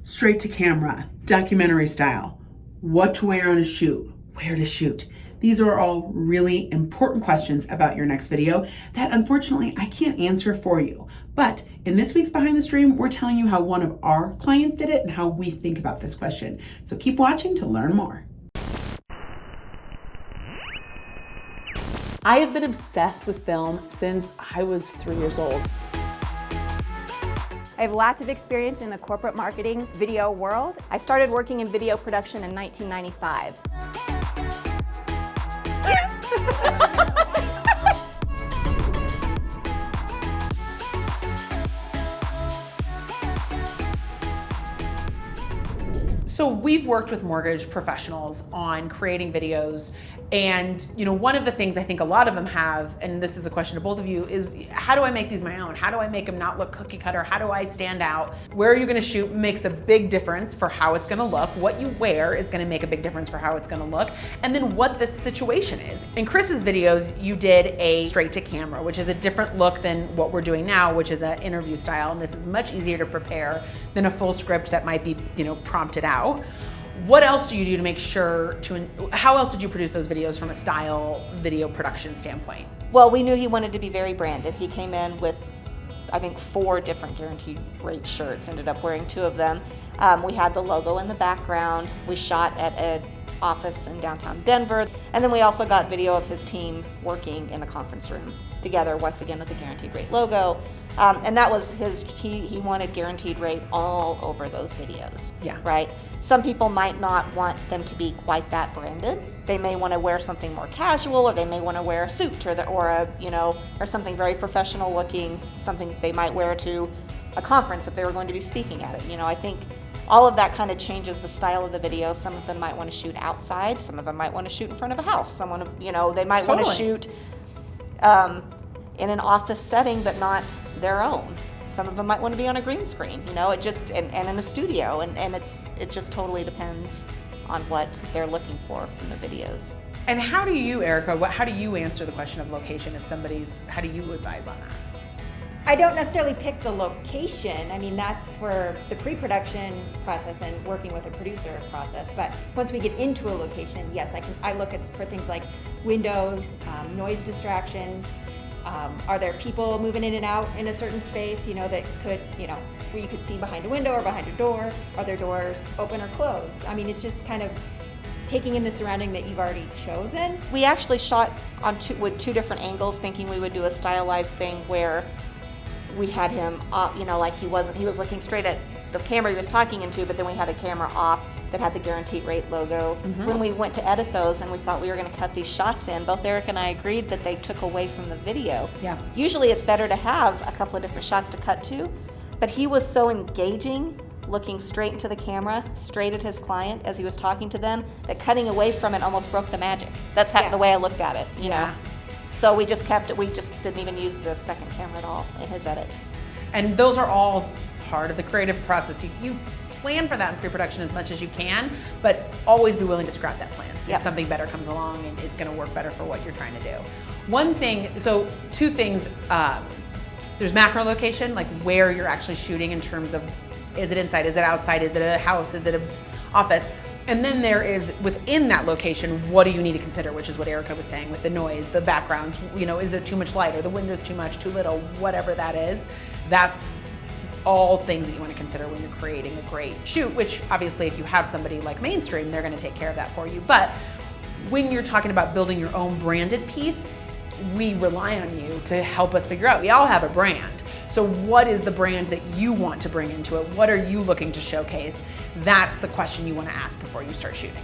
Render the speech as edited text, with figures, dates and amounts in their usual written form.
straight to camera, documentary style, what to wear on a shoot, where to shoot. These are all really important questions about your next video that unfortunately I can't answer for you. But in this week's Behind the Stream, we're telling you how one of our clients did it and how we think about this question. So keep watching to learn more. I have been obsessed with film since I was 3 years old. I have lots of experience in the corporate marketing video world. I started working in video production in 1995. So we've worked with mortgage professionals on creating videos, and one of the things I think a lot of them have, and this is a question to both of you, is how do I make these my own? How do I make them not look cookie cutter? How do I stand out? Where are you gonna shoot makes a big difference for how it's gonna look. What you wear is gonna make a big difference for how it's gonna look, and then what the situation is. In Chris's videos, you did a straight to camera, which is a different look than what we're doing now, which is an interview style, and this is much easier to prepare than a full script that might be prompted out. What else do you do to make sure how else did you produce those videos from a style video production standpoint? Well, we knew he wanted to be very branded. He came in with, I think, 4 different guaranteed rate shirts, ended up wearing 2 of them. We had the logo in the background. We shot at an office in downtown Denver. And then we also got video of his team working in the conference room together, once again with the guaranteed rate logo. And that was he wanted guaranteed rate all over those videos. Yeah. Right? Some people might not want them to be quite that branded. They may want to wear something more casual, or they may want to wear a suit or something very professional looking, something they might wear to a conference if they were going to be speaking at it. I think all of that kind of changes the style of the video. Some of them might want to shoot outside. Some of them might want to shoot in front of a house. They might want to shoot in an office setting, but not their own. Some of them might want to be on a green screen, and in a studio, and it just totally depends on what they're looking for from the videos. And how do you, Erica, how do you answer the question of location how do you advise on that? I don't necessarily pick the location. I mean, that's for the pre-production process and working with a producer process. But once we get into a location, yes, I look for things like windows, noise distractions. Are there people moving in and out in a certain space, that could, where you could see behind a window or behind a door? Are there doors open or closed? I mean, it's just kind of taking in the surrounding that you've already chosen. We actually shot with 2 different angles, thinking we would do a stylized thing where we had him, like he was looking straight at the camera he was talking into, but then we had a camera off that had the guaranteed rate logo. Mm-hmm. When we went to edit those and we thought we were going to cut these shots in, both Eric and I agreed that they took away from the video. Yeah. Usually it's better to have a couple of different shots to cut to, but he was so engaging, looking straight into the camera, straight at his client as he was talking to them, that cutting away from it almost broke the magic. That's the way I looked at it, you know. So we just kept it, we just didn't even use the second camera at all in his edit. And those are all part of the creative process. You plan for that in pre-production as much as you can, but always be willing to scrap that plan if something better comes along and it's gonna work better for what you're trying to do. 2 things, there's macro location, like where you're actually shooting in terms of, is it inside, is it outside, is it a house, is it an office? And then there is, within that location, what do you need to consider, which is what Erica was saying with the noise, the backgrounds, is there too much light, or the window's too much, too little, whatever that is. That's all things that you want to consider when you're creating a great shoot, which obviously if you have somebody like Mainstream, they're going to take care of that for you. But when you're talking about building your own branded piece, we rely on you to help us figure out, we all have a brand. So what is the brand that you want to bring into it? What are you looking to showcase? That's the question you want to ask before you start shooting.